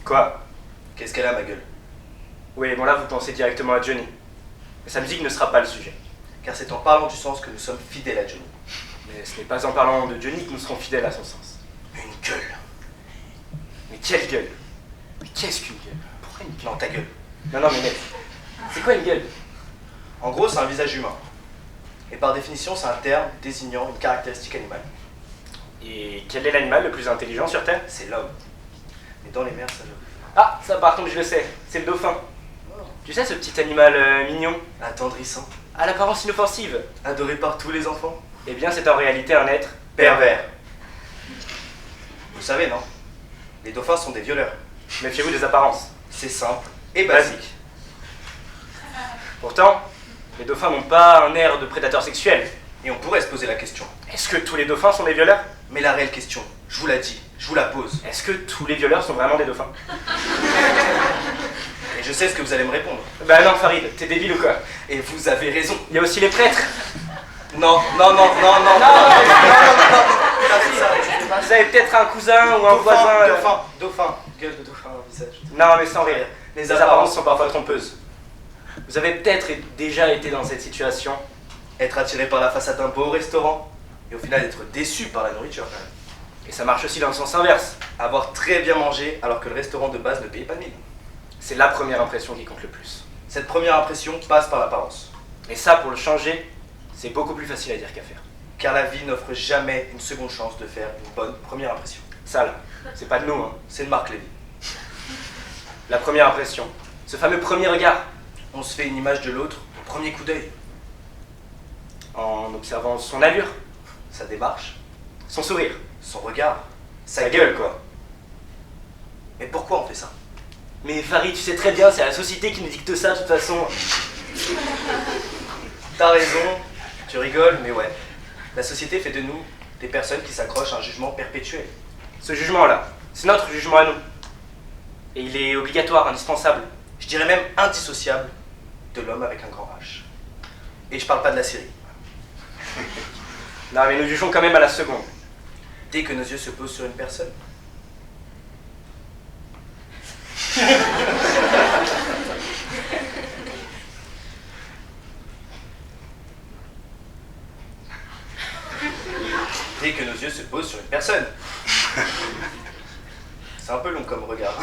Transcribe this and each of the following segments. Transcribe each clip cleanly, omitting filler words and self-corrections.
Quoi? Qu'est-ce qu'elle a, ma gueule? Oui, bon là vous pensez directement à Johnny. Mais sa musique ne sera pas le sujet. Car c'est en parlant du sens que nous sommes fidèles à Johnny. Mais ce n'est pas en parlant de Johnny que nous serons fidèles à son sens. Une gueule. Mais quelle gueule? Mais qu'est-ce qu'une gueule? Pourquoi une gueule? Non, ta gueule. Non, mais mec, c'est quoi une gueule? En gros, c'est un visage humain. Et par définition, c'est un terme désignant une caractéristique animale. Et quel est l'animal le plus intelligent sur Terre? C'est l'homme. Mais dans les mers, ça je... Ah, ça par contre je le sais, c'est le dauphin. Tu sais ce petit animal mignon, Attendrissant. à l'apparence inoffensive? Adoré par tous les enfants. Eh bien c'est en réalité un être Pervers. Vous savez, non? Les dauphins sont des violeurs. Méfiez-vous des apparences. C'est simple et basique. Pourtant, les dauphins n'ont pas un air de prédateur sexuel. Et on pourrait se poser la question. Est-ce que tous les dauphins sont des violeurs? Mais la réelle question, je vous la dis, je vous la pose. Est-ce que tous les violeurs sont vraiment des dauphins? Et je sais ce que vous allez me répondre. Bah non Farid, t'es débile ou quoi? Et vous avez raison. Il y a aussi les prêtres. Non. Vous avez peut-être un cousin ou un voisin... Dauphin. Gueule de dauphin, visage. Non mais sans rire, Les les apparences sont parfois trompeuses. Vous avez peut-être déjà été dans cette situation. Être attiré par la façade d'un beau restaurant. Et au final être déçu par la nourriture quand même. Et ça marche aussi dans le sens inverse. Avoir très bien mangé alors que le restaurant de base ne payait pas de mine. C'est la première impression qui compte le plus. Cette première impression passe par l'apparence. Et ça, pour le changer, c'est beaucoup plus facile à dire qu'à faire. Car la vie n'offre jamais une seconde chance de faire une bonne première impression. Ça là, c'est pas de nous, hein. C'est de Marc Lévy. La première impression, ce fameux premier regard, On se fait une image de l'autre au premier coup d'œil. en observant son allure, Sa démarche, son sourire, son regard, sa gueule quoi. Mais pourquoi on fait ça? Mais Farid, tu sais très bien, c'est la société qui nous dicte ça de toute façon. T'as raison, tu rigoles, mais ouais. La société fait de nous des personnes qui s'accrochent à un jugement perpétuel. Ce jugement-là, c'est notre jugement à nous. Et il est obligatoire, indispensable. Je dirais même indissociable de l'homme avec un grand H. Et je parle pas de la série. Non mais nous jugeons quand même à la seconde. Dès que nos yeux se posent sur une personne. Dès que nos yeux se posent sur une personne. C'est un peu long comme regard.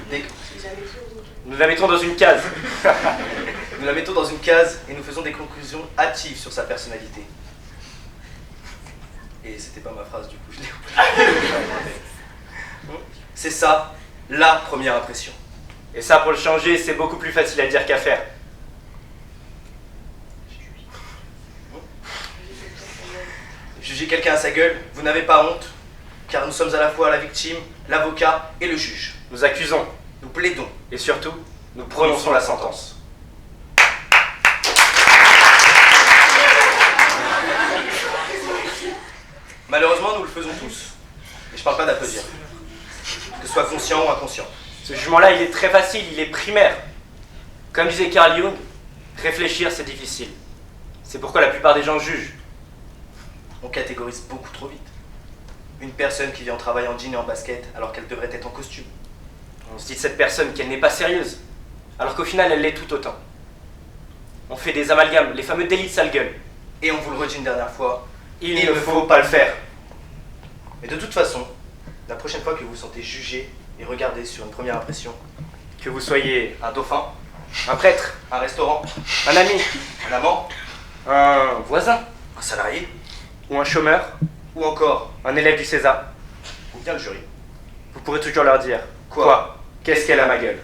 Dès que... Nous la mettons dans une case. Nous la mettons dans une case et nous faisons des conclusions hâtives sur sa personnalité. Et c'était pas ma phrase du coup, je l'ai oublié. C'est ça, la première impression. Et ça, pour le changer, c'est beaucoup plus facile à dire qu'à faire. Juger quelqu'un à sa gueule, vous n'avez pas honte, car nous sommes à la fois la victime, l'avocat et le juge. Nous accusons, Nous plaidons. et surtout, nous prononçons la sentence. Malheureusement, nous le faisons tous. Et je parle pas d'applaudir. Que ce soit conscient ou inconscient. Ce jugement-là, il est très facile, il est primaire. Comme disait Carl Jung, réfléchir, c'est difficile. C'est pourquoi la plupart des gens jugent. On catégorise beaucoup trop vite. Une personne qui vient au travail en jean et en basket alors qu'elle devrait être en costume. On se dit de cette personne qu'elle n'est pas sérieuse, alors qu'au final, elle l'est tout autant. On fait des amalgames, les fameux délits de sale gueule. Et on vous le redit une dernière fois, Il ne faut pas le faire. mais de toute façon, la prochaine fois que vous vous sentez jugé et regardé sur une première impression, Que vous soyez un dauphin, un prêtre, un restaurant, un ami, un amant, un voisin, un salarié, ou un chômeur, ou encore, un élève du César, ou bien le jury. vous pourrez toujours leur dire « Quoi? Qu'est-ce qu'elle a ma gueule ?»